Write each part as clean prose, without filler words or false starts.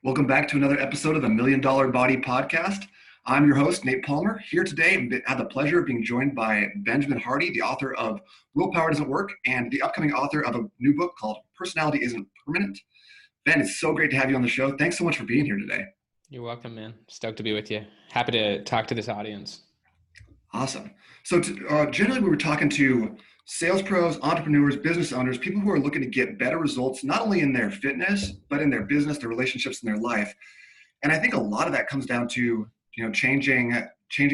Welcome back to another episode of the Million Dollar Body Podcast. I'm your host, Nate Palmer. Here today, I had the pleasure of being joined by Benjamin Hardy, the author of Willpower Doesn't Work and the upcoming author of a new book called Personality Isn't Permanent. Ben, it's so great to have you on the show. Thanks so much for being here today. You're welcome, man. Stoked to be with you. Happy to talk to this audience. Awesome. So generally, we were talking to sales pros, entrepreneurs, business owners, people who are looking to get better results, not only in their fitness, but in their business, their relationships, and their life. And I think a lot of that comes down to, changing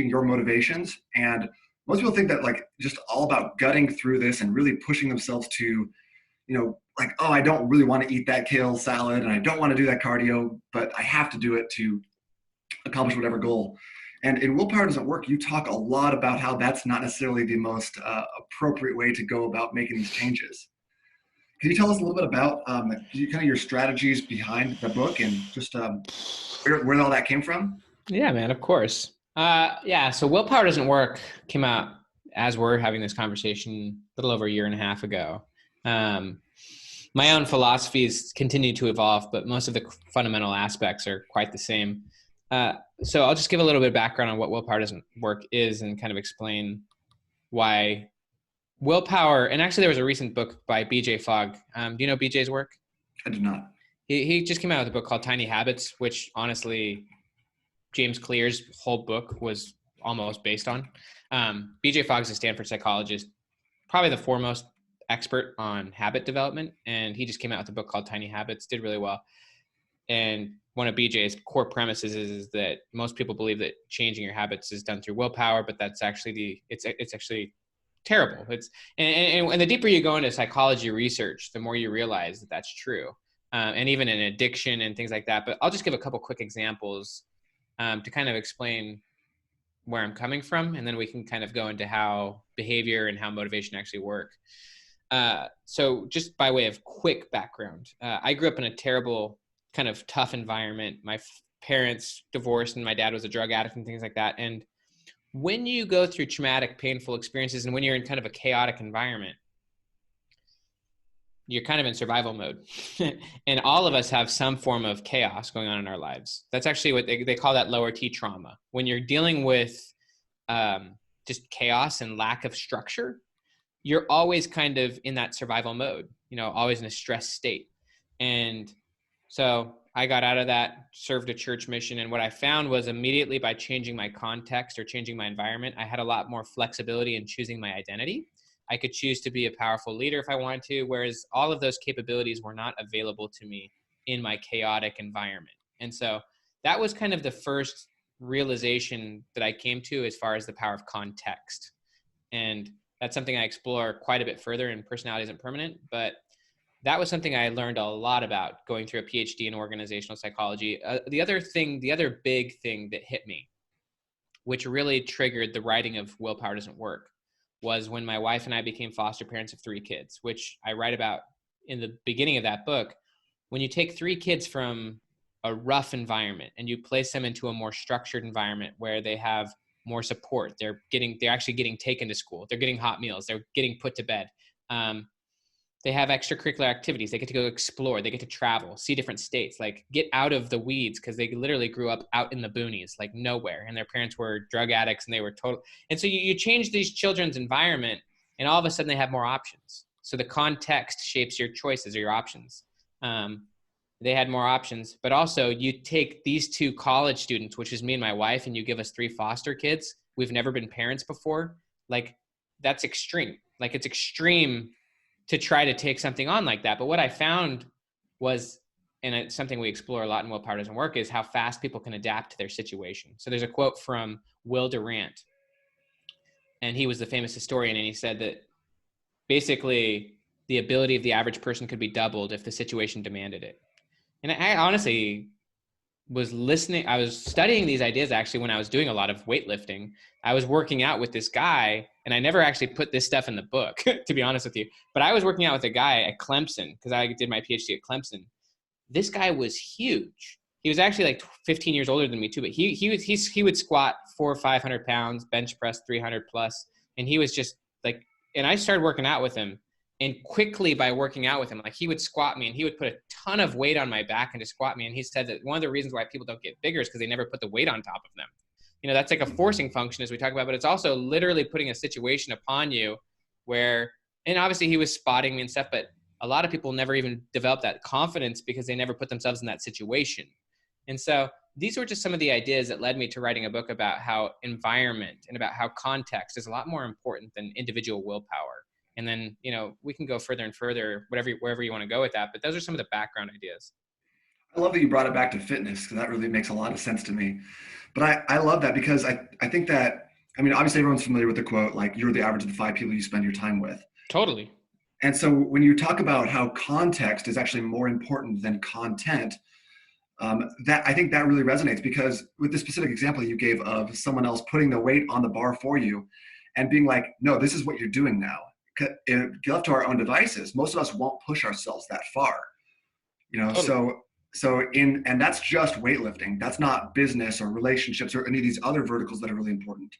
your motivations. And most people think that just all about gutting through this and really pushing themselves to, oh, I don't really want to eat that kale salad and I don't want to do that cardio, but I have to do it to accomplish whatever goal. And in Willpower Doesn't Work, you talk a lot about how that's not necessarily the most appropriate way to go about making these changes. Can you tell us a little bit about kind of your strategies behind the book and just where all that came from? Yeah, man, of course. So Willpower Doesn't Work came out as we're having this conversation a little over a year and a half ago. My own philosophies continue to evolve, but most of the fundamental aspects are quite the same. So I'll just give a little bit of background on what Willpower Doesn't Work is and kind of explain why willpower, and actually there was a recent book by BJ Fogg. Do you know BJ's work? I do not. He just came out with a book called Tiny Habits, which honestly, James Clear's whole book was almost based on. BJ Fogg's a Stanford psychologist, probably the foremost expert on habit development. And he just came out with a book called Tiny Habits, did really well. And one of BJ's core premises is that most people believe that changing your habits is done through willpower, but that's actually it's actually terrible. And the deeper you go into psychology research, the more you realize that that's true. And even in addiction and things like that. But I'll just give a couple quick examples to kind of explain where I'm coming from. And then we can kind of go into how behavior and how motivation actually work. So just by way of quick background, I grew up in a terrible kind of tough environment. My parents divorced and my dad was a drug addict and things like that. And when you go through traumatic, painful experiences and when you're in kind of a chaotic environment, you're kind of in survival mode. And all of us have some form of chaos going on in our lives. That's actually what they call that lower T trauma. When you're dealing with just chaos and lack of structure, you're always kind of in that survival mode, always in a stress state. And so I got out of that, served a church mission. And what I found was immediately by changing my context or changing my environment, I had a lot more flexibility in choosing my identity. I could choose to be a powerful leader if I wanted to, whereas all of those capabilities were not available to me in my chaotic environment. And so that was kind of the first realization that I came to as far as the power of context. And that's something I explore quite a bit further in Personality Isn't Permanent, but that was something I learned a lot about going through a PhD in organizational psychology. The other big thing that hit me, which really triggered the writing of Willpower Doesn't Work, was when my wife and I became foster parents of 3 kids, which I write about in the beginning of that book. When you take 3 kids from a rough environment and you place them into a more structured environment where they have more support, they're actually getting taken to school, they're getting hot meals, they're getting put to bed. They have extracurricular activities. They get to go explore. They get to travel, see different states, get out of the weeds because they literally grew up out in the boonies, nowhere. And their parents were drug addicts and they were total. And so you change these children's environment and all of a sudden they have more options. So the context shapes your choices or your options. They had more options, but also you take these 2 college students, which is me and my wife, and you give us 3 foster kids. We've never been parents before. That's extreme. It's extreme to try to take something on like that. But what I found was, and it's something we explore a lot in Willpower Doesn't Work, is how fast people can adapt to their situation. So there's a quote from Will Durant, and he was the famous historian, and he said that basically the ability of the average person could be doubled if the situation demanded it. And I honestly was listening. I was studying these ideas actually when I was doing a lot of weightlifting. I was working out with this guy, and I never actually put this stuff in the book, to be honest with you. But I was working out with a guy at Clemson because I did my PhD at Clemson. This guy was huge. He was actually 15 years older than me too, but he would squat 400 or 500 pounds, bench press 300 plus. And he was just and I started working out with him And quickly by working out with him, like he would squat me and he would put a ton of weight on my back and just squat me. And he said that one of the reasons why people don't get bigger is because they never put the weight on top of them. You know, that's like a forcing function as we talk about, but it's also literally putting a situation upon you where, and obviously he was spotting me and stuff, but a lot of people never even develop that confidence because they never put themselves in that situation. And so these were just some of the ideas that led me to writing a book about how environment and about how context is a lot more important than individual willpower. And then, you know, we can go further and further, wherever you want to go with that. But those are some of the background ideas. I love that you brought it back to fitness because that really makes a lot of sense to me. But I love that because I think that, I mean, obviously everyone's familiar with the quote, like you're the average of the 5 people you spend your time with. Totally. And so when you talk about how context is actually more important than content, that I think that really resonates because with the specific example you gave of someone else putting the weight on the bar for you and being like, no, this is what you're doing now. If left to our own devices, most of us won't push ourselves that far, you know. Totally. And that's just weightlifting. That's not business or relationships or any of these other verticals that are really important.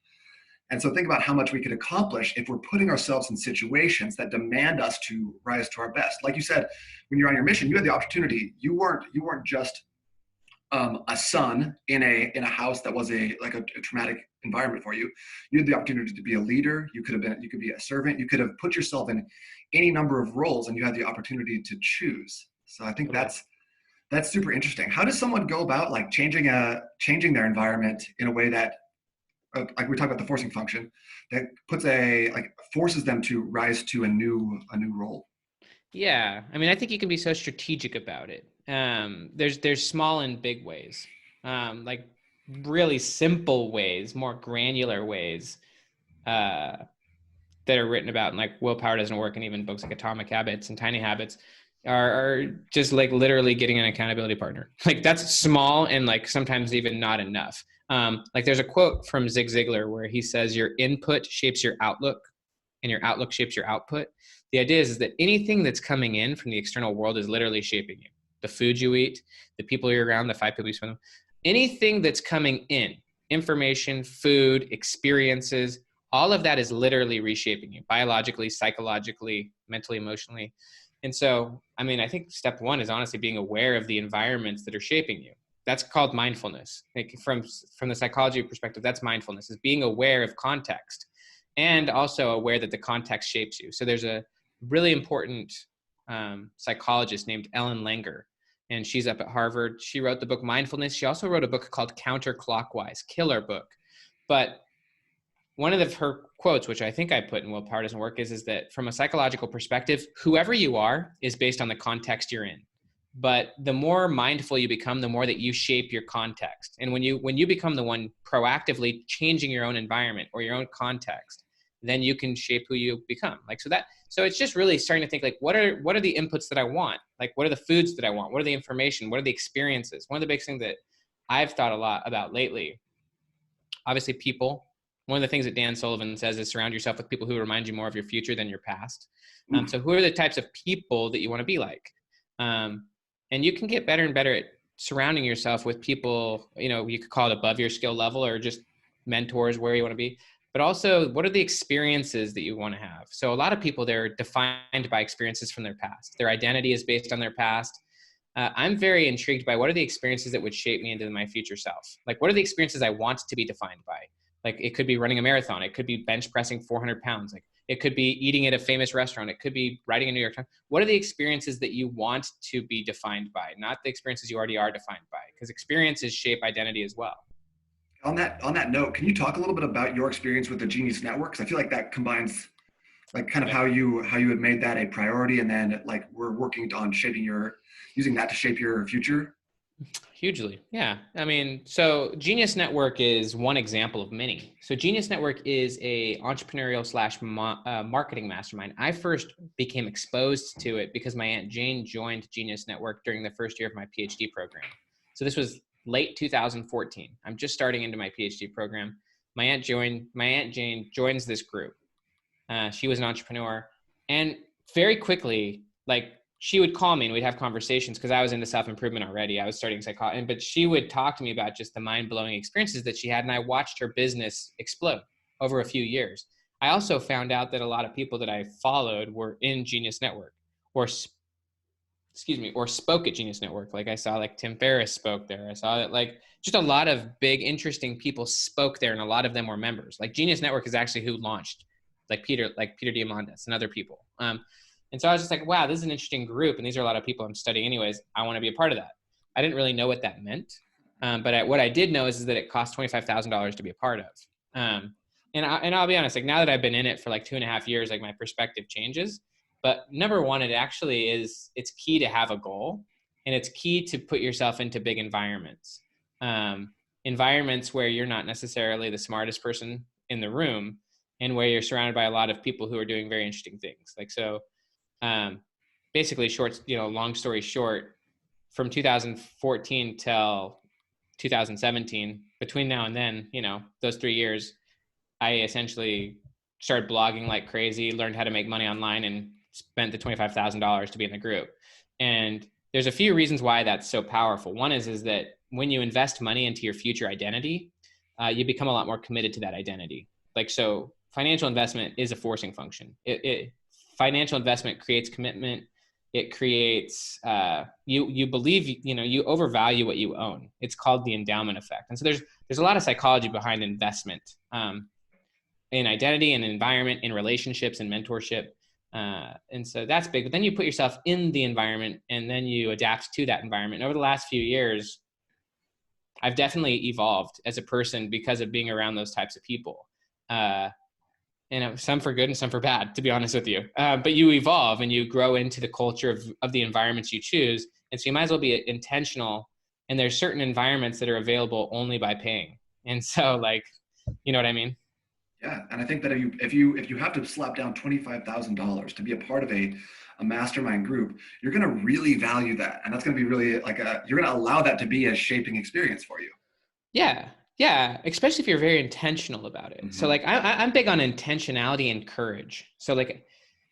And so think about how much we could accomplish if we're putting ourselves in situations that demand us to rise to our best. Like you said, when you're on your mission, you had the opportunity. You weren't just a son in a house that was a traumatic environment for you. You had the opportunity to be a leader. You could be a servant. You could have put yourself in any number of roles, and you had the opportunity to choose. So I think Totally. that's super interesting. How does someone go about like changing their environment in a way that, like we talked about the forcing function, that forces them to rise to a new role? Yeah. I mean, I think you can be so strategic about it. There's small and big ways, like really simple ways, more granular ways, uh, that are written about in like Willpower Doesn't Work and even books like Atomic Habits and Tiny Habits are just like literally getting an accountability partner. Like that's small and like sometimes even not enough. Like there's a quote from Zig Ziglar where he says, your input shapes your outlook and your outlook shapes your output. The idea is that anything that's coming in from the external world is literally shaping you. The food you eat, the people you're around, the 5 people you spend with, anything that's coming in, information, food, experiences, all of that is literally reshaping you biologically, psychologically, mentally, emotionally. And so, I mean, I think step one is honestly being aware of the environments that are shaping you. That's called mindfulness. Like from the psychology perspective, that's mindfulness, is being aware of context and also aware that the context shapes you. So there's a really important psychologist named Ellen Langer, and she's up at Harvard. She wrote the book Mindfulness. She also wrote a book called Counterclockwise, killer book. But one of her quotes, which I think I put in Willpower Doesn't Work, is that from a psychological perspective, whoever you are is based on the context you're in. But the more mindful you become, the more that you shape your context. And when you become the one proactively changing your own environment or your own context, then you can shape who you become. So it's just really starting to think like, what are the inputs that I want? Like, what are the foods that I want? What are the information? What are the experiences? One of the big things that I've thought a lot about lately, obviously people. One of the things that Dan Sullivan says is surround yourself with people who remind you more of your future than your past. So who are the types of people that you want to be like? And you can get better and better at surrounding yourself with people, you know, you could call it above your skill level or just mentors where you want to be. But also, what are the experiences that you want to have? So a lot of people, they're defined by experiences from their past. Their identity is based on their past. I'm very intrigued by what are the experiences that would shape me into my future self? Like, what are the experiences I want to be defined by? Like, it could be running a marathon. It could be bench pressing 400 pounds. Like, it could be eating at a famous restaurant. It could be writing a New York Times. What are the experiences that you want to be defined by? Not the experiences you already are defined by, because experiences shape identity as well. On that note, can you talk a little bit about your experience with the Genius Network? Because I feel like that combines like kind of Yeah. how you had made that a priority, and then like we're working on using that to shape your future. Hugely. Yeah. I mean, so Genius Network is one example of many. So Genius Network is a entrepreneurial slash marketing mastermind. I first became exposed to it because my Aunt Jane joined Genius Network during the first year of my PhD program. So this was late 2014. I'm just starting into my PhD program. My Aunt Jane joins this group. She was an entrepreneur, and very quickly, like she would call me and we'd have conversations because I was into self-improvement already. I was studying psychology, but she would talk to me about just the mind-blowing experiences that she had. And I watched her business explode over a few years. I also found out that a lot of people that I followed were in Genius Network, or or spoke at Genius Network. Like I saw like Tim Ferriss spoke there. I saw that like just a lot of big, interesting people spoke there, and a lot of them were members. Like Genius Network is actually who launched Peter Diamandis and other people. And so I was just like, wow, this is an interesting group, and these are a lot of people I'm studying anyways. I want to be a part of that. I didn't really know what that meant, but what I did know is that it cost $25,000 to be a part of. And I'll be honest, like now that I've been in it for like 2.5 years, like my perspective changes. But number one, it's key to have a goal, and it's key to put yourself into big environments, environments where you're not necessarily the smartest person in the room, and where you're surrounded by a lot of people who are doing very interesting things. Like, so, basically long story short, from 2014 till 2017, between now and then, those 3 years, I essentially started blogging like crazy, learned how to make money online, and spent the $25,000 to be in the group. And there's a few reasons why that's so powerful. One is that when you invest money into your future identity, you become a lot more committed to that identity. Like, so financial investment is a forcing function. Financial investment creates commitment. It creates, you believe, you overvalue what you own. It's called the endowment effect. And so there's a lot of psychology behind investment, in identity and environment, in relationships and mentorship. And so that's big. But then you put yourself in the environment, and then you adapt to that environment. And over the last few years, I've definitely evolved as a person because of being around those types of people. And some for good and some for bad, to be honest with you. But you evolve and you grow into the culture of the environments you choose. And so you might as well be intentional. And there's certain environments that are available only by paying. And so, like, you know what I mean? Yeah, and I think that if you have to slap down $25,000 to be a part of a mastermind group, you're going to really value that, and that's going to be really you're going to allow that to be a shaping experience for you. Yeah, especially if you're very intentional about it. Mm-hmm. So like I'm big on intentionality and courage. So like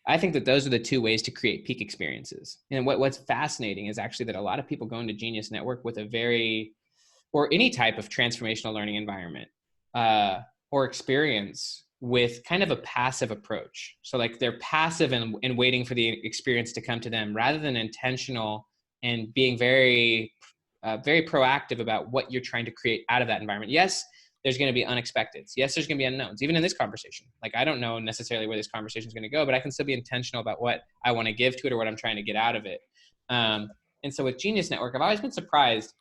I think that those are the two ways to create peak experiences. And what's fascinating is actually that a lot of people go into Genius Network with or any type of transformational learning environment, or experience with kind of a passive approach. So like they're passive and waiting for the experience to come to them, rather than intentional and being very proactive about what you're trying to create out of that environment. Yes, there's going to be unexpecteds. Yes, there's going to be unknowns, even in this conversation. Like, I don't know necessarily where this conversation is going to go, but I can still be intentional about what I want to give to it or what I'm trying to get out of it. And so with Genius Network, I've always been surprised.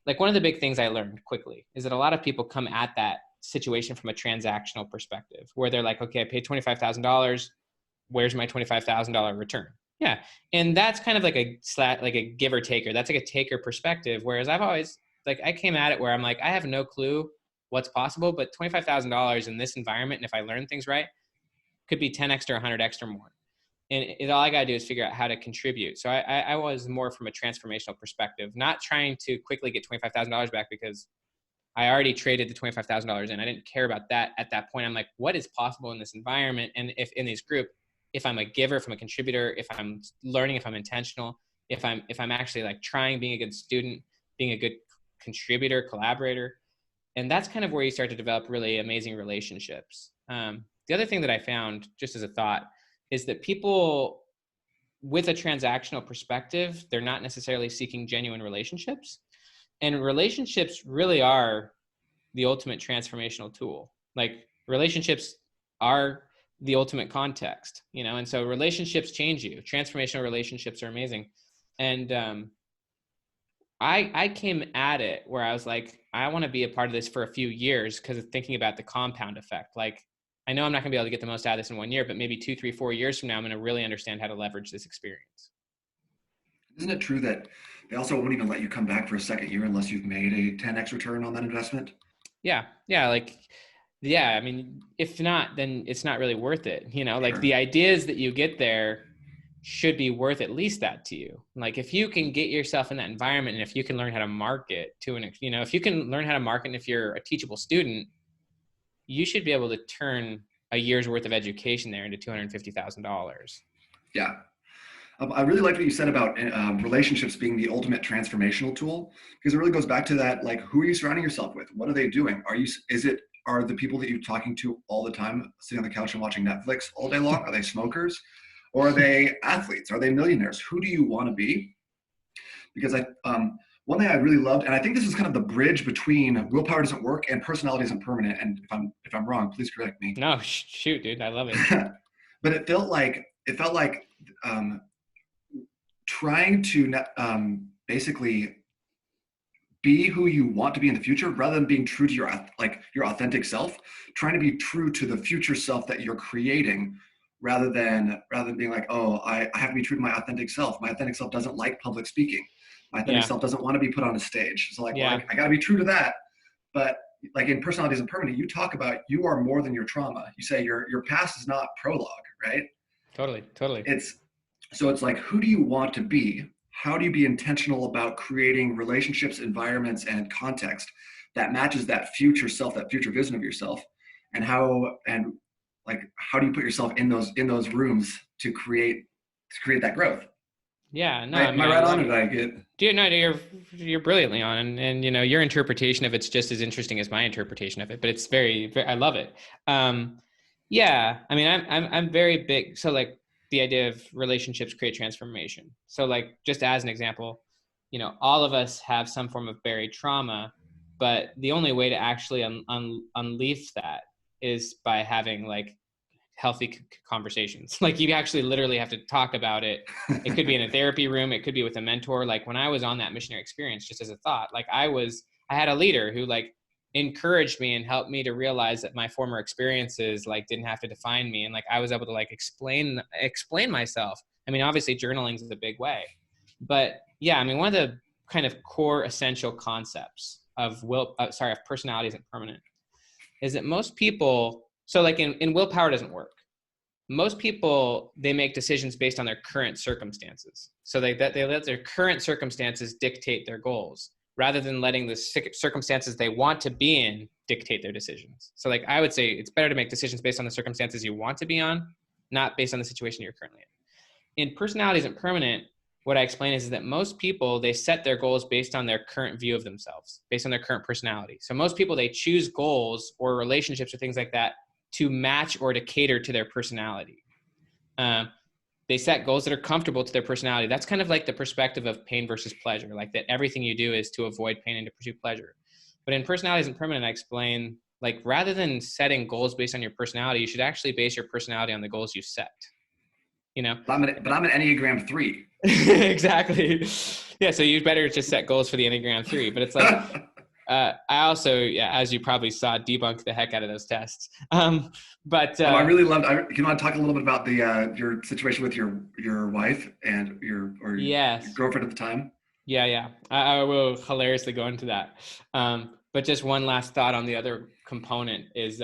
Like, one of the big things I learned quickly is that a lot of people come at that situation from a transactional perspective, where they're like, okay, I paid $25,000. Where's my $25,000 return? Yeah. And that's kind of like a give or taker. That's like a taker perspective. Whereas I've always, like, I came at it where I'm like, I have no clue what's possible, but $25,000 in this environment, and if I learn things right, could be 10x or 100x or more. And all I got to do is figure out how to contribute. So I was more from a transformational perspective, not trying to quickly get $25,000 back, because I already traded the $25,000 in. I didn't care about that at that point. I'm like, what is possible in this environment? And if in this group, if I'm a giver, if I'm a contributor, if I'm learning, if I'm intentional, if I'm actually like trying, being a good student, being a good contributor, collaborator. And that's kind of where you start to develop really amazing relationships. The other thing that I found, just as a thought, is that people with a transactional perspective, they're not necessarily seeking genuine relationships. And relationships really are the ultimate transformational tool. Like, relationships are the ultimate context, and so relationships change you. Transformational relationships are amazing. And I came at it where I was like, I want to be a part of this for a few years, because of thinking about the compound effect. Like, I know I'm not going to be able to get the most out of this in 1 year, but maybe 2, 3, 4 years from now, I'm going to really understand how to leverage this experience. Isn't it true that they also won't even let you come back for a second year unless you've made a 10x return on that investment? Yeah. I mean, if not, then it's not really worth it. Like, Sure. The ideas that you get there should be worth at least that to you. Like, if you can get yourself in that environment, and if you can learn how to market if you can learn how to market, and if you're a teachable student, you should be able to turn a year's worth of education there into $250,000. Yeah. I really like what you said about relationships being the ultimate transformational tool, because it really goes back to that, like, who are you surrounding yourself with? What are they doing? Is it are the people that you're talking to all the time, sitting on the couch and watching Netflix all day long? Are they smokers? Or are they athletes? Are they millionaires? Who do you want to be? Because one thing I really loved, and I think this is kind of the bridge between Willpower Doesn't Work and Personality Isn't Permanent. And if I'm wrong, please correct me. No, shoot, dude, I love it. But it felt like trying to basically be who you want to be in the future rather than being true to your authentic self, trying to be true to the future self that you're creating rather than being like, oh, I have to be true to my authentic self. My authentic self doesn't like public speaking. My authentic self doesn't want to be put on a stage. So like, well, I got to be true to that. But like in Personality Isn't Permanent, you talk about you are more than your trauma. You say your past is not prologue, right? Totally. It's like, who do you want to be? How do you be intentional about creating relationships, environments, and context that matches that future self, that future vision of yourself? And how do you put yourself in those rooms to create that growth? Yeah, no, Am I right on it? I get. Dude, no, you're brilliantly on, and you know your interpretation of it's just as interesting as my interpretation of it. But it's very I love it. Yeah, I mean, I'm very big. So like the idea of relationships create transformation. So like just as an example, you know, all of us have some form of buried trauma, but the only way to actually unleash that is by having like healthy conversations. Like you actually literally have to talk about it. It could be in a therapy room. It could be with a mentor. Like when I was on that missionary experience, just as a thought, like I had a leader who like encouraged me and helped me to realize that my former experiences like didn't have to define me. And like, I was able to like explain myself. I mean, obviously journaling is a big way, but yeah, I mean, one of the kind of core essential concepts of Personality Isn't Permanent is that most people, so like in Willpower Doesn't Work, most people, they make decisions based on their current circumstances. So they let their current circumstances dictate their goals rather than letting the circumstances they want to be in dictate their decisions. So like I would say it's better to make decisions based on the circumstances you want to be on, not based on the situation you're currently in. In Personality Isn't Permanent, what I explain is that most people, they set their goals based on their current view of themselves, based on their current personality. So most people, they choose goals or relationships or things like that to match or to cater to their personality. They set goals that are comfortable to their personality. That's kind of like the perspective of pain versus pleasure, like that everything you do is to avoid pain and to pursue pleasure. But in Personality Isn't Permanent, I explain, like, rather than setting goals based on your personality, you should actually base your personality on the goals you set. You know? But I'm an Enneagram 3. Exactly. Yeah, so you better just set goals for the Enneagram 3. But it's like, I also, as you probably saw, debunked the heck out of those tests. I really loved. Can you want to talk a little bit about your situation with your wife and your girlfriend at the time? Yeah. I will hilariously go into that. But just one last thought on the other component is,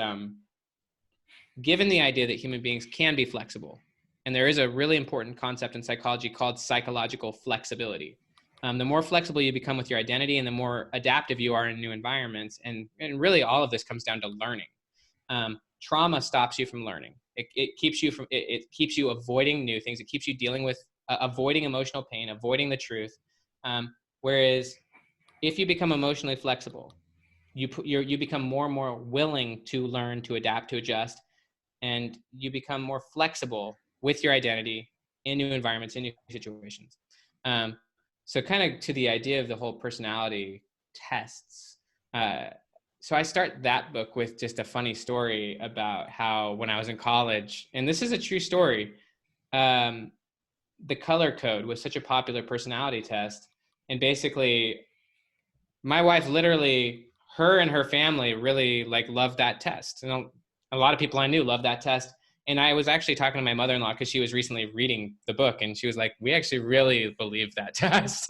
given the idea that human beings can be flexible, and there is a really important concept in psychology called psychological flexibility. The more flexible you become with your identity and the more adaptive you are in new environments. And really all of this comes down to learning. Trauma stops you from learning. It keeps you avoiding new things. It keeps you dealing with avoiding emotional pain, avoiding the truth. Whereas if you become emotionally flexible, you become more and more willing to learn, to adapt, to adjust, and you become more flexible with your identity in new environments, in new situations. So kind of to the idea of the whole personality tests. So I start that book with just a funny story about how when I was in college, and this is a true story, the color code was such a popular personality test. And basically my wife, literally, her and her family really like loved that test. And a lot of people I knew loved that test. And I was actually talking to my mother-in-law because she was recently reading the book, and she was like, we actually really believe that test,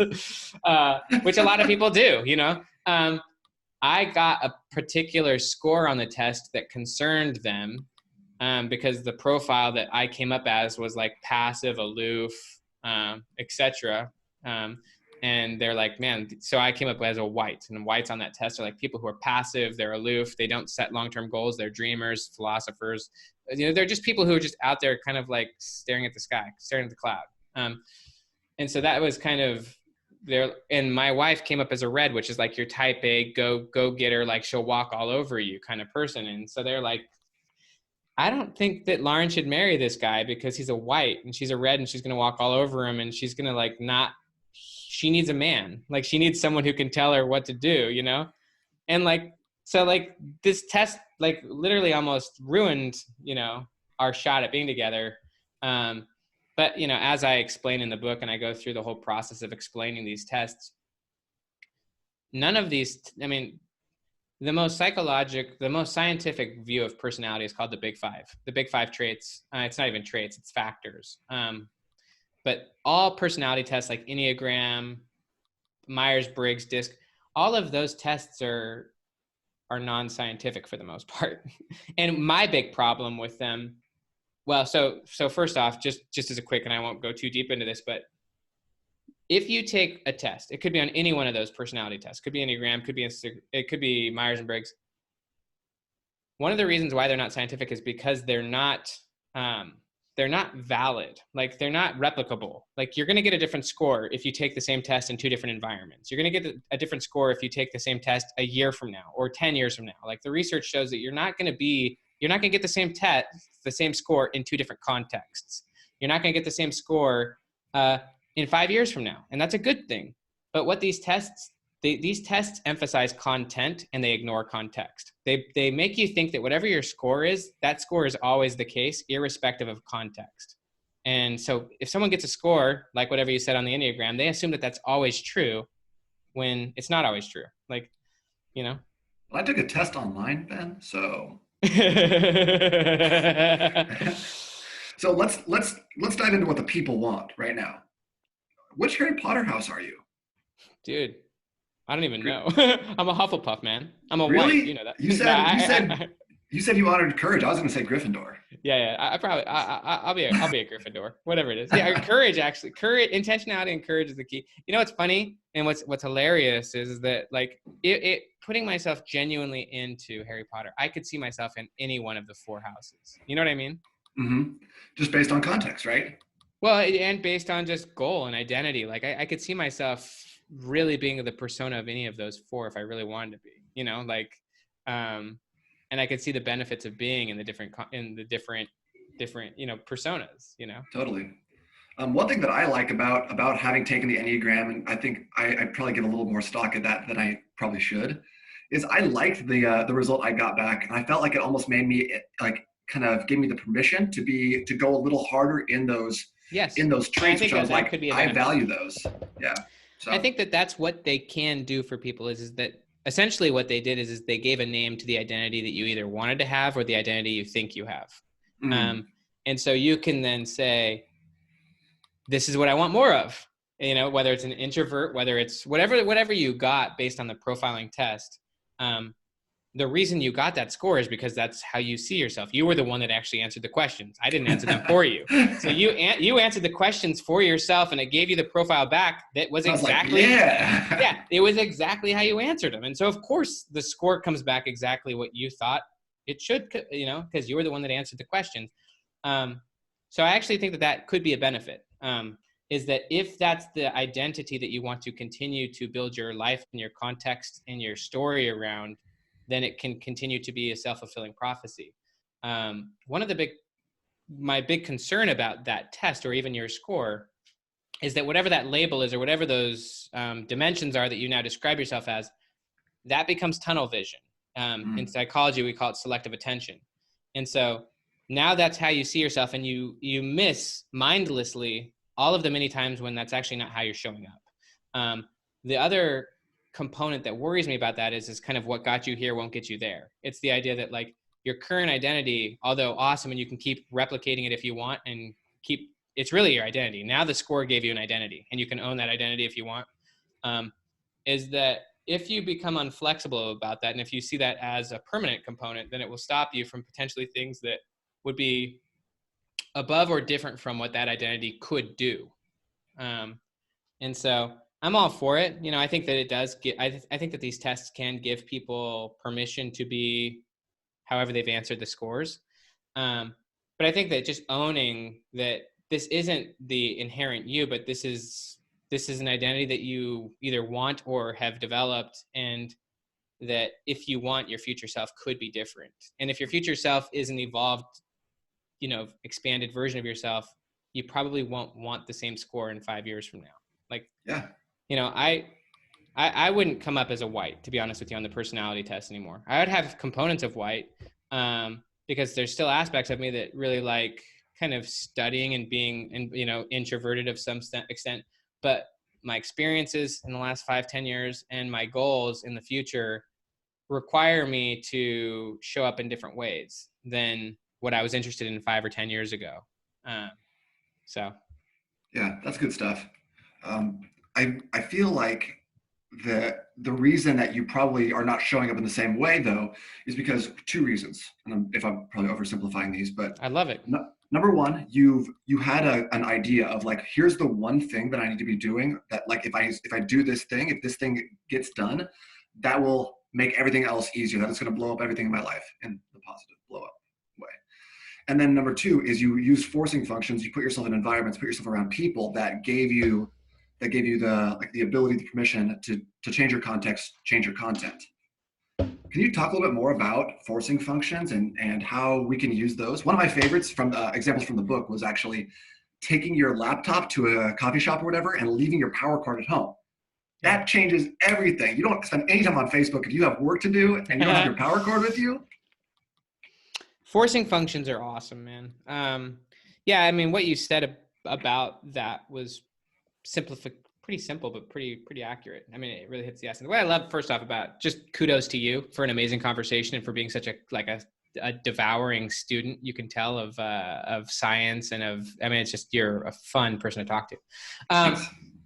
which a lot of people do, you know. I got a particular score on the test that concerned them because the profile that I came up as was like passive, aloof, etc. And they're like, man, so I came up as a white, and whites on that test are like people who are passive, they're aloof, they don't set long-term goals, they're dreamers, philosophers. You know, they're just people who are just out there kind of like staring at the sky, staring at the cloud. And so that was kind of and my wife came up as a red, which is like your type A, go get her, like she'll walk all over you kind of person. And so they're like, I don't think that Lauren should marry this guy because he's a white and she's a red and she's going to walk all over him and she's going to like not, she needs a man. Like she needs someone who can tell her what to do, you know? And like, so like this test, like literally almost ruined, you know, our shot at being together. But, you know, as I explain in the book and I go through the whole process of explaining these tests, none of these, I mean, the most scientific view of personality is called the big five traits. It's not even traits, it's factors. But all personality tests like Enneagram, Myers-Briggs, DISC, all of those tests are non-scientific for the most part. And my big problem with them, well, so first off, just as a quick, and I won't go too deep into this, but if you take a test, it could be on any one of those personality tests, could be Enneagram, it could be Myers and Briggs. One of the reasons why they're not scientific is because they're not valid. Like they're not replicable. Like you're going to get a different score if you take the same test in two different environments. You're going to get a different score if you take the same test a year from now or 10 years from now. Like the research shows that you're not going to get the same test, the same score in two different contexts. You're not going to get the same score in 5 years from now. And that's a good thing. But what these tests emphasize content and they ignore context. They make you think that whatever your score is, that score is always the case, irrespective of context. And so if someone gets a score, like whatever you said on the Enneagram, they assume that that's always true when it's not always true. Like, you know? Well, I took a test online, Ben, so. So let's dive into what the people want right now. Which Harry Potter house are you? Dude, I don't even know. I'm a Hufflepuff, man. I'm a really? white, you know that. You said you honored courage. I was going to say Gryffindor. Yeah. I'll be a Gryffindor, whatever it is. Yeah, courage, intentionality and courage is the key. You know what's funny and what's hilarious is that like it putting myself genuinely into Harry Potter, I could see myself in any one of the four houses. You know what I mean? Mm-hmm. Just based on context, right? Well, and based on just goal and identity. Like I could see myself really being the persona of any of those four if I really wanted to be, you know, like, and I could see the benefits of being in the different, you know, personas, you know. Totally. One thing that I like about having taken the Enneagram, and I think I'd probably give a little more stock at that than I probably should, is I liked the result I got back, and I felt like it almost made me like kind of gave me the permission to go a little harder in those traits, which I was like, I value those. Yeah. So I think that's what they can do for people is that essentially what they did is they gave a name to the identity that you either wanted to have or the identity you think you have. And so you can then say, this is what I want more of, you know, whether it's an introvert, whether it's whatever you got based on the profiling test. The reason you got that score is because that's how you see yourself. You were the one that actually answered the questions. I didn't answer them for you. So you answered the questions for yourself, and it gave you the profile back that was exactly it was exactly how you answered them. And so of course the score comes back exactly what you thought it should, you know, because you were the one that answered the questions. So I actually think that could be a benefit. Is that if that's the identity that you want to continue to build your life and your context and your story around, then it can continue to be a self-fulfilling prophecy. My big concern about that test or even your score is that whatever that label is or whatever those dimensions are that you now describe yourself as, that becomes tunnel vision. In psychology, we call it selective attention. And so now that's how you see yourself, and you miss mindlessly all of the many times when that's actually not how you're showing up. The other component that worries me about that is kind of what got you here won't get you there. It's the idea that like your current identity, although awesome and you can keep replicating it if you want and it's really your identity. Now the score gave you an identity and you can own that identity if you want. Is that if you become unflexible about that and if you see that as a permanent component, then it will stop you from potentially things that would be above or different from what that identity could do. And so I'm all for it. You know, I think that it does I think that these tests can give people permission to be however they've answered the scores. But I think that just owning that this isn't the inherent you, but this is this is an identity that you either want or have developed, and that if you want, your future self could be different. And if your future self is an evolved, expanded version of yourself, you probably won't want the same score in 5 years from now. Like, Yeah. I wouldn't come up as a white, to be honest with you, on the personality test anymore. I would have components of white, because there's still aspects of me that really like kind of studying and being, introverted of some extent. But my experiences in the last 5-10 years and my goals in the future require me to show up in different ways than what I was interested in 5 or 10 years ago. So. Yeah, that's good stuff. I feel like the reason that you probably are not showing up in the same way, though, is because two reasons. And if I'm probably oversimplifying these, but I love it. Number one, you had an idea of like, here's the one thing that I need to be doing, that like if I do this thing, if this thing gets done, that will make everything else easier. That is going to blow up everything in my life in the positive blow up way. And then number two is you use forcing functions. You put yourself in environments, put yourself around people that gave you the ability, the permission to change your context, change your content. Can you talk a little bit more about forcing functions and how we can use those? One of my favorites from examples from the book was actually taking your laptop to a coffee shop or whatever and leaving your power cord at home. That changes everything. You don't spend any time on Facebook if you have work to do and you don't have your power cord with you. Forcing functions are awesome, man. Yeah, I mean, what you said about that was pretty simple, but pretty accurate. I mean, it really hits the essence. What I love, first off, about just kudos to you for an amazing conversation and for being such a devouring student. You can tell of science and it's just, you're a fun person to talk to.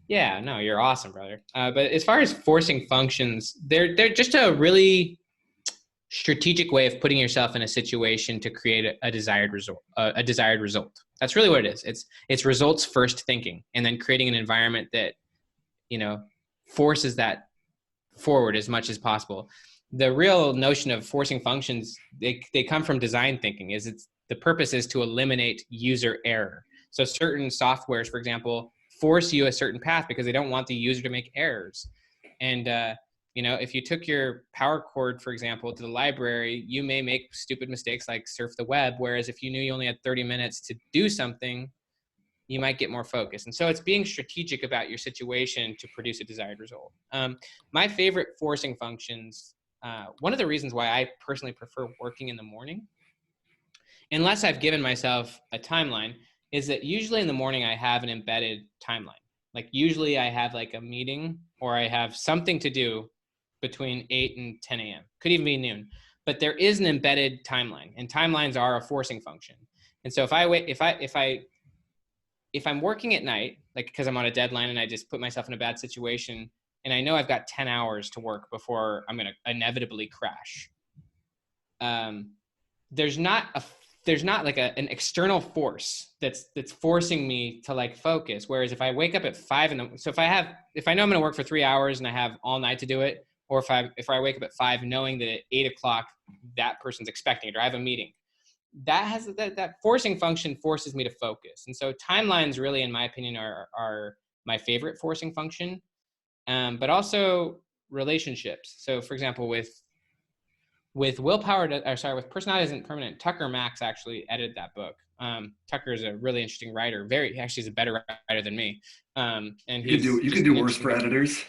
Yeah, no, you're awesome, brother. But as far as forcing functions, they're just a really strategic way of putting yourself in a situation to create a desired result. That's really what it is. It's results first thinking, and then creating an environment that forces that forward as much as possible. The real notion of forcing functions, they come from design thinking. The purpose is to eliminate user error. So certain softwares, for example, force you a certain path because they don't want the user to make errors. And if you took your power cord, for example, to the library, you may make stupid mistakes like surf the web. Whereas if you knew you only had 30 minutes to do something, you might get more focused. And so it's being strategic about your situation to produce a desired result. My favorite forcing functions, one of the reasons why I personally prefer working in the morning, unless I've given myself a timeline, is that usually in the morning I have an embedded timeline. Like usually I have like a meeting or I have something to do between 8 and 10 a.m. Could even be noon. But there is an embedded timeline, and timelines are a forcing function. And so if I'm working at night, like because I'm on a deadline and I just put myself in a bad situation and I know I've got 10 hours to work before I'm going to inevitably crash, there's not like an external force that's forcing me to like focus. Whereas if I wake up at 5 so if I know I'm going to work for 3 hours and I have all night to do it, or if I wake up at 5 knowing that at 8 o'clock that person's expecting it or I have a meeting, that forcing function forces me to focus. And so timelines really, in my opinion, are my favorite forcing function, but also relationships. So for example, with Personality Isn't Permanent, Tucker Max actually edited that book. Tucker is a really interesting writer. He's a better writer than me. And you could do worse for editors.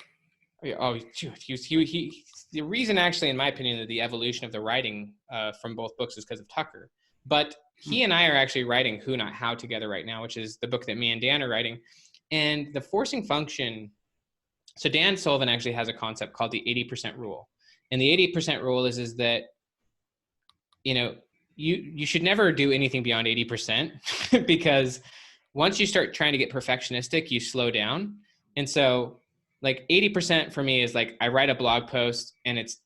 Oh, he the reason actually, in my opinion, that the evolution of the writing from both books is because of Tucker. But he and I are actually writing Who Not How together right now, which is the book that me and Dan are writing. And the forcing function, so Dan Sullivan actually has a concept called the 80% rule. And the 80% rule is that, you should never do anything beyond 80% because once you start trying to get perfectionistic, you slow down. And so like 80% for me is like, I write a blog post and it's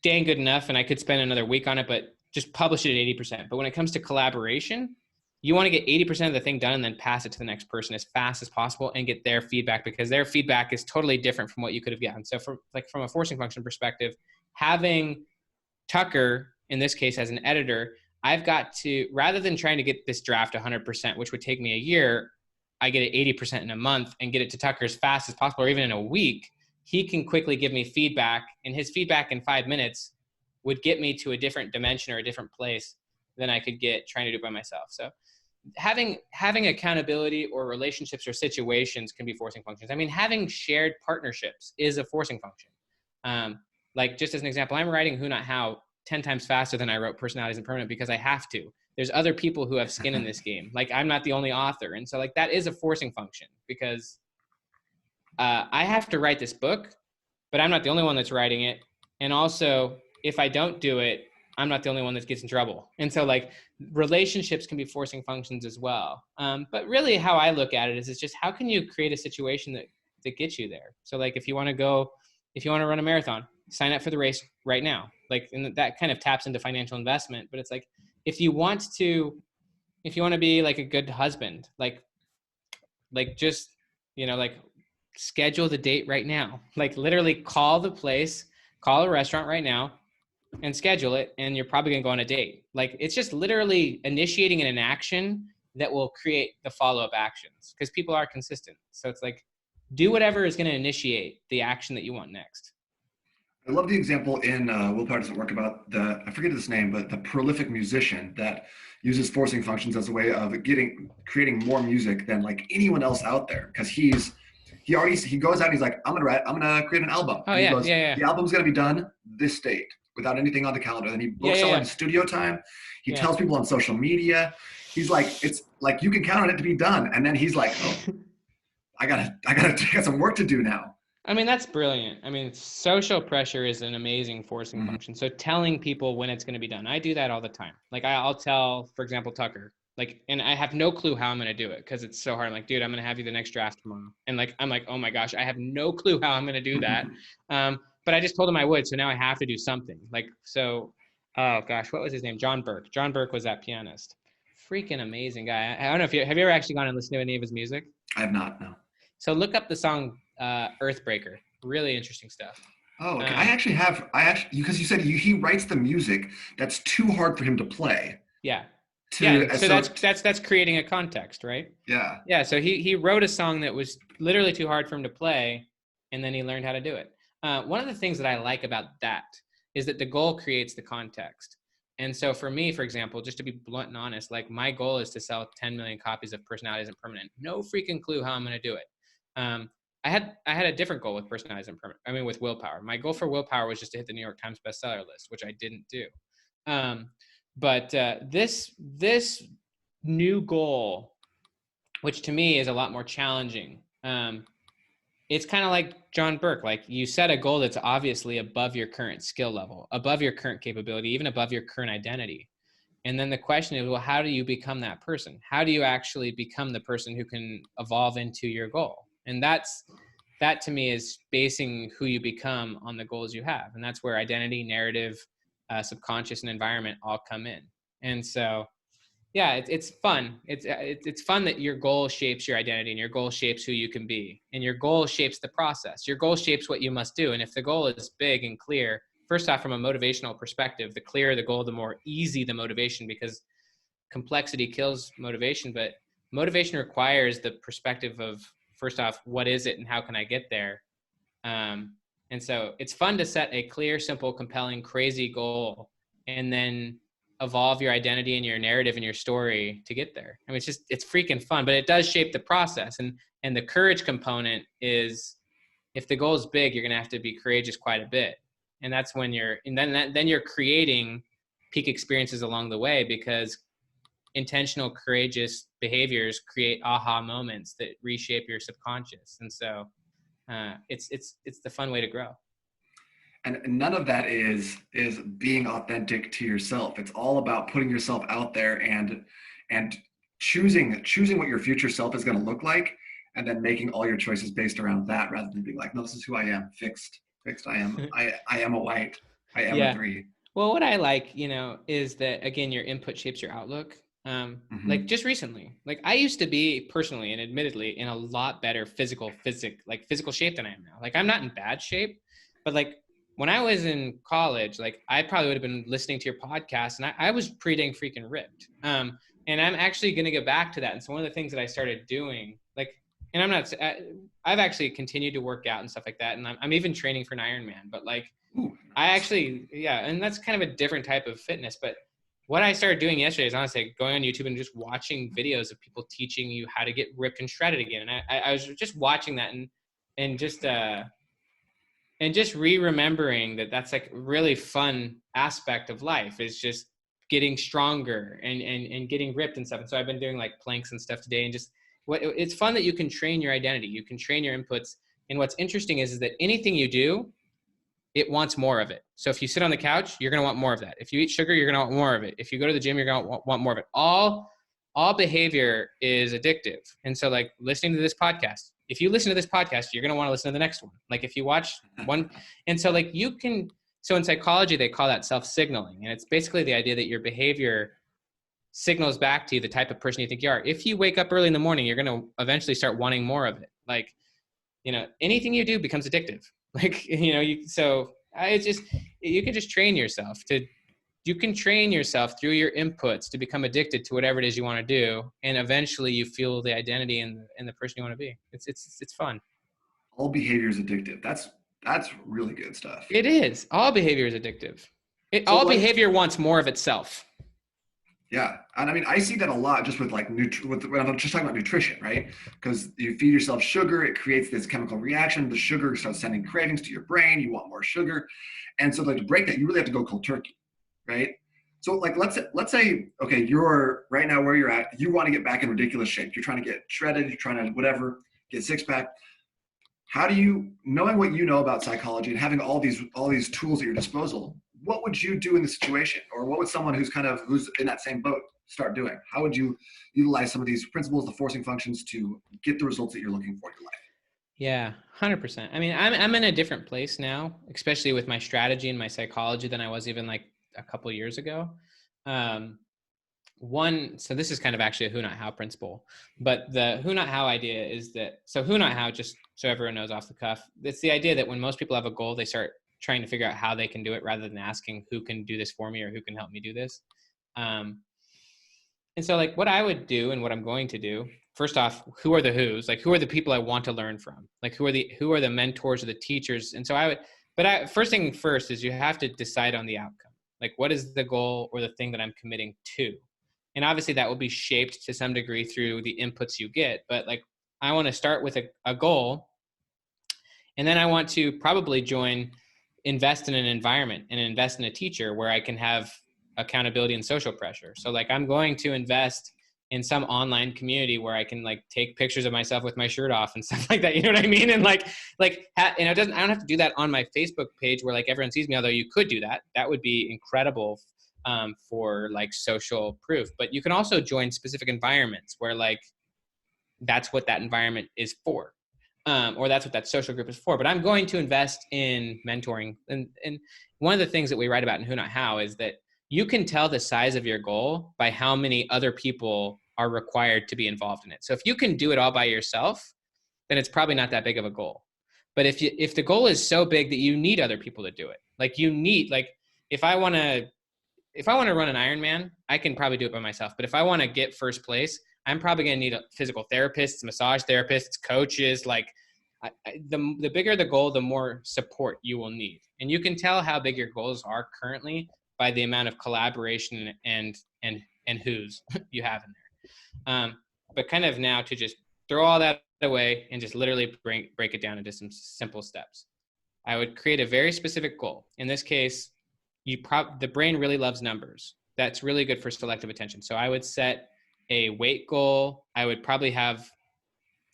dang good enough and I could spend another week on it, but just publish it at 80%. But when it comes to collaboration, you want to get 80% of the thing done and then pass it to the next person as fast as possible and get their feedback, because their feedback is totally different from what you could have gotten. So from a forcing function perspective, having Tucker, in this case, as an editor, I've got to, rather than trying to get this draft 100%, which would take me a year, I get it 80% in a month and get it to Tucker as fast as possible, or even in a week, he can quickly give me feedback, and his feedback in 5 minutes would get me to a different dimension or a different place than I could get trying to do it by myself. So having accountability or relationships or situations can be forcing functions. I mean, having shared partnerships is a forcing function. Like just as an example, I'm writing Who Not How 10 times faster than I wrote Personalities Impermanent because I have to. There's other people who have skin in this game. Like I'm not the only author. And so like that is a forcing function because I have to write this book, but I'm not the only one that's writing it. And also if I don't do it, I'm not the only one that gets in trouble. And so like relationships can be forcing functions as well. But really how I look at it is it's just how can you create a situation that gets you there? So like if you want to run a marathon, sign up for the race right now. Like, and that kind of taps into financial investment, but it's like, if you want to be like a good husband, like just, like schedule the date right now, like literally call a restaurant right now and schedule it. And you're probably going to go on a date. Like it's just literally initiating an action that will create the follow-up actions because people are consistent. So it's like, do whatever is going to initiate the action that you want next. I love the example in Willpower Doesn't Work about I forget his name, but the prolific musician that uses forcing functions as a way of creating more music than like anyone else out there. Cause he goes out and he's like, I'm going to create an album. Oh, and he yeah, goes, yeah. The album's going to be done this date without anything on the calendar. Then he books all in studio time. He tells people on social media. He's like, it's like, you can count on it to be done. And then he's like, oh, I got some work to do now. I mean, that's brilliant. I mean, social pressure is an amazing forcing function. So telling people when it's going to be done. I do that all the time. Like I'll tell, for example, Tucker, like, and I have no clue how I'm going to do it because it's so hard. I'm like, dude, I'm going to have you the next draft tomorrow. And like, I'm like, oh my gosh, I have no clue how I'm going to do that. But I just told him I would. So now I have to do something. Like, so, oh gosh, what was his name? John Burke. John Burke was that pianist. Freaking amazing guy. I don't know have you ever actually gone and listened to any of his music? I have not, no. So look up the song Earthbreaker. Really interesting stuff. Oh, okay. Because you said he writes the music that's too hard for him to play. Yeah. So that's creating a context, right? Yeah. Yeah. So he wrote a song that was literally too hard for him to play, and then he learned how to do it. One of the things that I like about that is that the goal creates the context. And so for me, for example, just to be blunt and honest, like my goal is to sell 10 million copies of Personalities Impermanent. No freaking clue how I'm going to do it. I had a different goal with Personalities Impermanent. I mean, with Willpower. My goal for Willpower was just to hit the New York Times bestseller list, which I didn't do. But this new goal, which to me is a lot more challenging, it's kind of like John Burke. Like you set a goal that's obviously above your current skill level, above your current capability, even above your current identity. And then the question is, well, how do you become that person? How do you actually become the person who can evolve into your goal? And that to me is basing who you become on the goals you have. And that's where identity, narrative, subconscious, and environment all come in. And so, yeah, it's fun. It's fun that your goal shapes your identity and your goal shapes who you can be. And your goal shapes the process. Your goal shapes what you must do. And if the goal is big and clear, first off, from a motivational perspective, the clearer the goal, the more easy the motivation, because complexity kills motivation. But motivation requires the perspective of, first off, what is it and how can I get there? And so it's fun to set a clear, simple, compelling, crazy goal and then evolve your identity and your narrative and your story to get there. I mean, it's freaking fun, but it does shape the process. And the courage component is, if the goal is big, you're going to have to be courageous quite a bit. And that's when then you're creating peak experiences along the way, because intentional, courageous behaviors create aha moments that reshape your subconscious. And so it's the fun way to grow. And none of that is being authentic to yourself. It's all about putting yourself out there and choosing what your future self is going to look like, and then making all your choices based around that, rather than being like, no, this is who I am, fixed. I am a white. I am a 3. Well, what I like, is that, again, your input shapes your outlook. Like just recently, like I used to be personally and admittedly in a lot better physical shape than I am now. Like I'm not in bad shape, but like when I was in college, like I probably would have been listening to your podcast, and I was pretty dang freaking ripped. And And I'm actually going to get back to that. And so one of the things that I started doing, like, and I've actually continued to work out and stuff like that. And I'm even training for an Ironman, but like, Ooh, I nice. actually, yeah. And that's kind of a different type of fitness. But what I started doing yesterday is honestly going on YouTube and just watching videos of people teaching you how to get ripped and shredded again. And I was just watching that and just, and just remembering that that's like a really fun aspect of life is just getting stronger and getting ripped and stuff. And so I've been doing like planks and stuff today, and just it's fun that you can train your identity, you can train your inputs. And what's interesting is that anything you do, it wants more of it. So if you sit on the couch, you're going to want more of that. If you eat sugar, you're going to want more of it. If you go to the gym, you're going to want more of it. All behavior is addictive. And so like listening to this podcast, if you listen to this podcast, you're going to want to listen to the next one. Like if you watch one, and so like you can, so in psychology, they call that self-signaling. And it's basically the idea that your behavior signals back to you the type of person you think you are. If you wake up early in the morning, you're going to eventually start wanting more of it. Like, anything you do becomes addictive. Like, it's just, you can just train yourself you can train yourself through your inputs to become addicted to whatever it is you want to do. And eventually you feel the identity and the person you want to be. It's fun. All behavior is addictive. That's really good stuff. It is. All behavior is addictive. So All like, behavior wants more of itself. yeah, and I mean, I see that a lot just with like when I'm just talking about nutrition, right? Because you feed yourself sugar, it creates this chemical reaction. The sugar starts sending cravings to your brain. You want more sugar, and so like to break that, you really have to go cold turkey, right? So like let's say okay, you're right now where you're at. You want to get back in ridiculous shape. You're trying to get shredded. You're trying to whatever, get six pack. How do you, knowing what you know about psychology and having all these tools at your disposal, what would you do in the situation, or what would someone who's in that same boat start doing? How would you utilize some of these principles, the forcing functions, to get the results that you're looking for in your life? Yeah, 100%. I mean, I'm in a different place now, especially with my strategy and my psychology than I was even like a couple years ago. So this is kind of actually a who not how principle, but the who not how idea is that, so who not how, just so everyone knows off the cuff, it's the idea that when most people have a goal, they start trying to figure out how they can do it rather than asking who can do this for me or who can help me do this. And so like what I would do and what I'm going to do, first off, who are the who's, like who are the people I want to learn from? Like who are the mentors or the teachers? And so first thing first is you have to decide on the outcome. Like what is the goal or the thing that I'm committing to? And obviously that will be shaped to some degree through the inputs you get. But like, I want to start with a goal. And then I want to probably invest in an environment and invest in a teacher where I can have accountability and social pressure. So like, I'm going to invest in some online community where I can like take pictures of myself with my shirt off and stuff like that. You know what I mean? And I don't have to do that on my Facebook page where like everyone sees me, although you could do that. That would be incredible for like social proof. But you can also join specific environments where like that's what that environment is for, or that's what that social group is for. But I'm going to invest in mentoring. And one of the things that we write about in Who Not How is that you can tell the size of your goal by how many other people are required to be involved in it. So if you can do it all by yourself, then it's probably not that big of a goal. But if the goal is so big that you need other people to do it, like you need, like if I want to run an Ironman, I can probably do it by myself. But if I want to get first place, I'm probably going to need a physical therapists, massage therapists, coaches. Like the bigger the goal, the more support you will need. And you can tell how big your goals are currently by the amount of collaboration and who's you have in there. But kind of now to just throw all that away and just literally break it down into some simple steps. I would create a very specific goal. In this case, the brain really loves numbers. That's really good for selective attention. So I would set a weight goal. I would probably have,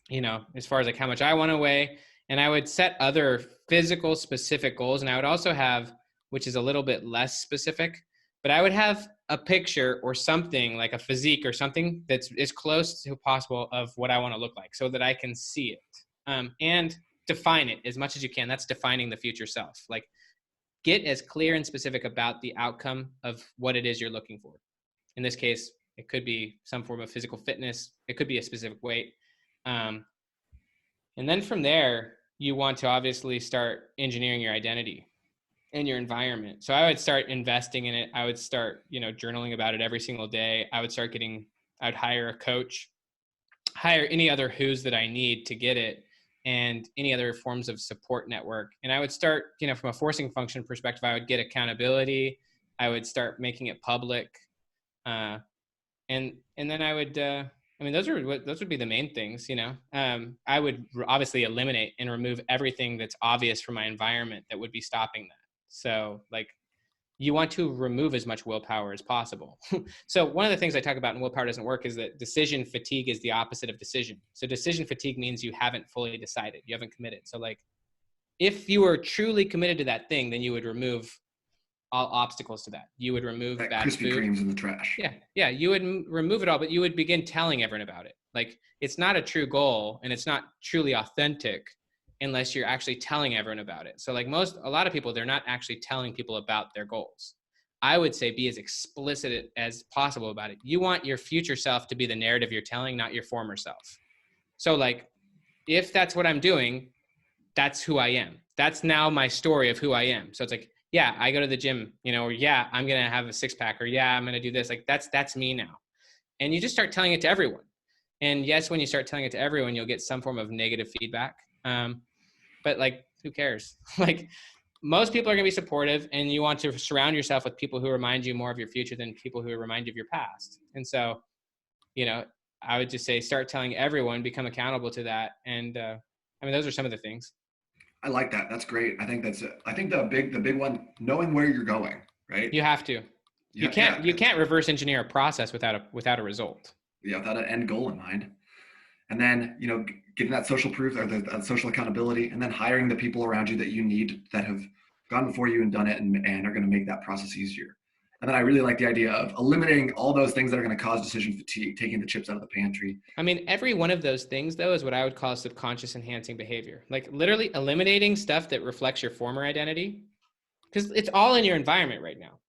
as far as like how much I want to weigh, and I would set other physical specific goals. And I would also have, which is a little bit less specific, but I would have a picture or something like a physique or something that's as close to possible of what I want to look like so that I can see it, and define it as much as you can. That's defining the future self. Like, get as clear and specific about the outcome of what it is you're looking for. In this case, it could be some form of physical fitness. It could be a specific weight. And then from there, you want to obviously start engineering your identity and your environment. So I would start investing in it. I would start, journaling about it every single day. I would start getting I'd hire a coach, hire any other who's that I need to get it, and any other forms of support network. And I would start, from a forcing function perspective, I would get accountability. I would start making it public. And then I would, those would be the main things, I would obviously eliminate and remove everything that's obvious from my environment that would be stopping that. So like, you want to remove as much willpower as possible. So one of the things I talk about in Willpower Doesn't Work is that decision fatigue is the opposite of decision. So decision fatigue means you haven't fully decided, you haven't committed. So like, if you were truly committed to that thing, then you would remove all obstacles to that. You would remove That bad Krispy food. Kremes in the trash. Yeah. You would remove it all, but you would begin telling everyone about it. Like, it's not a true goal and it's not truly authentic unless you're actually telling everyone about it. So like a lot of people, they're not actually telling people about their goals. I would say be as explicit as possible about it. You want your future self to be the narrative you're telling, not your former self. So like, if that's what I'm doing, that's who I am. That's now my story of who I am. So it's like, yeah, I go to the gym, or yeah, I'm going to have a 6-pack, or yeah, I'm going to do this. Like that's me now. And you just start telling it to everyone. And yes, when you start telling it to everyone, you'll get some form of negative feedback. But like, who cares? Like, most people are going to be supportive, and you want to surround yourself with people who remind you more of your future than people who remind you of your past. And so, I would just say, start telling everyone, become accountable to that. And those are some of the things. I like that. That's great. I think the big one, knowing where you're going, right? You have to. You can't reverse engineer a process without a result. Yeah, without an end goal in mind. And then, getting that social proof or the social accountability, and then hiring the people around you that you need, that have gone before you and done it, and are going to make that process easier. And then I really like the idea of eliminating all those things that are going to cause decision fatigue, taking the chips out of the pantry. Every one of those things, though, is what I would call subconscious enhancing behavior. Like literally eliminating stuff that reflects your former identity, because it's all in your environment right now,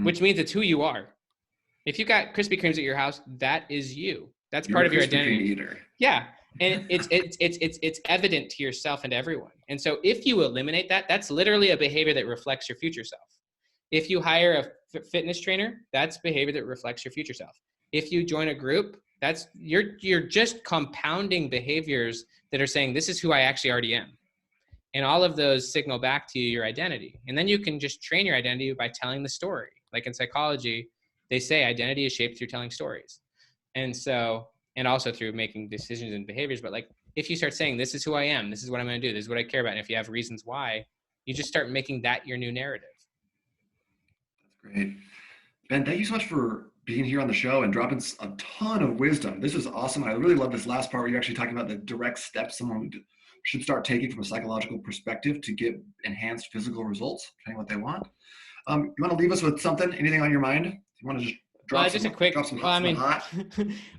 which means it's who you are. If you got Krispy Kremes at your house, that is you. That's part of your identity. Eater. Yeah. And it's evident to yourself and everyone. And so if you eliminate that, that's literally a behavior that reflects your future self. If you hire a fitness trainer, that's behavior that reflects your future self. If you join a group, that's you're just compounding behaviors that are saying, this is who I actually already am. And all of those signal back to you your identity. And then you can just train your identity by telling the story. Like in psychology, they say identity is shaped through telling stories. And so, and also through making decisions and behaviors. But like, if you start saying, this is who I am, this is what I'm going to do, this is what I care about, and if you have reasons why, you just start making that your new narrative. That's great. Ben, thank you so much for being here on the show and dropping a ton of wisdom. This is awesome. I really love this last part where you're actually talking about the direct steps someone should start taking from a psychological perspective to get enhanced physical results, depending what they want. You want to leave us with something, anything on your mind? You want to just drop some hot?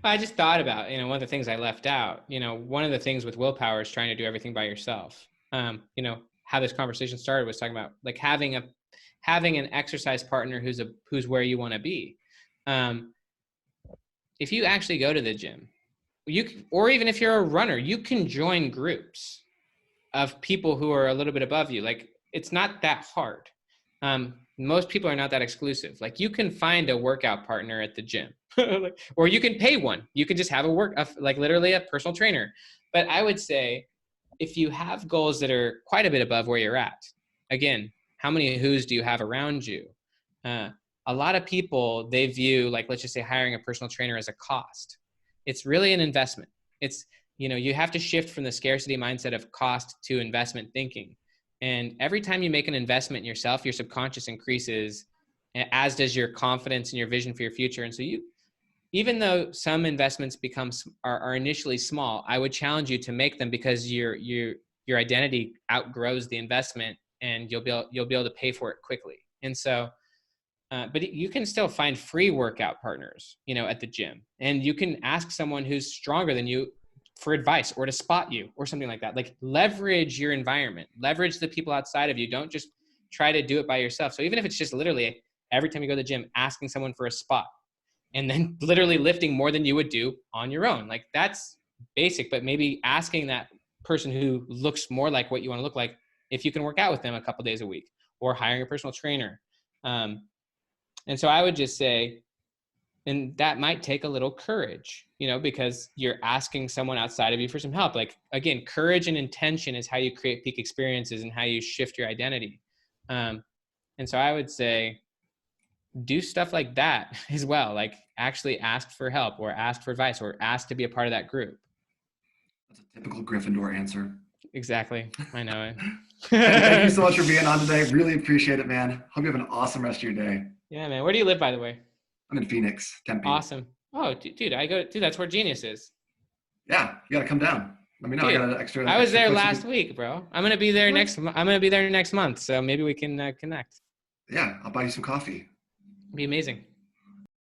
I just thought about, one of the things I left out, one of the things with willpower is trying to do everything by yourself. How this conversation started was talking about like having an exercise partner who's where you want to be. If you actually go to the gym, or even if you're a runner, you can join groups of people who are a little bit above you. Like, it's not that hard. Most people are not that exclusive. Like, you can find a workout partner at the gym, or you can pay one. You can just have literally a personal trainer. But I would say, if you have goals that are quite a bit above where you're at, again, how many who's do you have around you? A lot of people, they view, like, let's just say hiring a personal trainer as a cost. It's really an investment. It's, you have to shift from the scarcity mindset of cost to investment thinking. And every time you make an investment in yourself, your subconscious increases, as does your confidence and your vision for your future. And so even though some investments are initially small, I would challenge you to make them, because your identity outgrows the investment, and you'll be able to pay for it quickly. And so, but you can still find free workout partners, at the gym, and you can ask someone who's stronger than you for advice or to spot you or something like that. Like, leverage your environment, leverage the people outside of you. Don't just try to do it by yourself. So even if it's just literally every time you go to the gym, asking someone for a spot, and then literally lifting more than you would do on your own, like, that's basic. But maybe asking that person who looks more like what you want to look like, if you can work out with them a couple days a week, or hiring a personal trainer. And so I would just say, And that might take a little courage, because you're asking someone outside of you for some help. Like, again, courage and intention is how you create peak experiences and how you shift your identity. And so I would say do stuff like that as well. Like, actually ask for help or ask for advice or ask to be a part of that group. That's a typical Gryffindor answer. Exactly. I know it. Thank you so much for being on today. Really appreciate it, man. Hope you have an awesome rest of your day. Yeah, man. Where do you live, by the way? I'm in Phoenix, Tempe. Awesome. Oh, dude, that's where Genius is. Yeah, you got to come down. Let me know. Dude, I got an extra. I was there place last week, bro. I'm gonna be there next month. So maybe we can connect. Yeah, I'll buy you some coffee. It'd be amazing.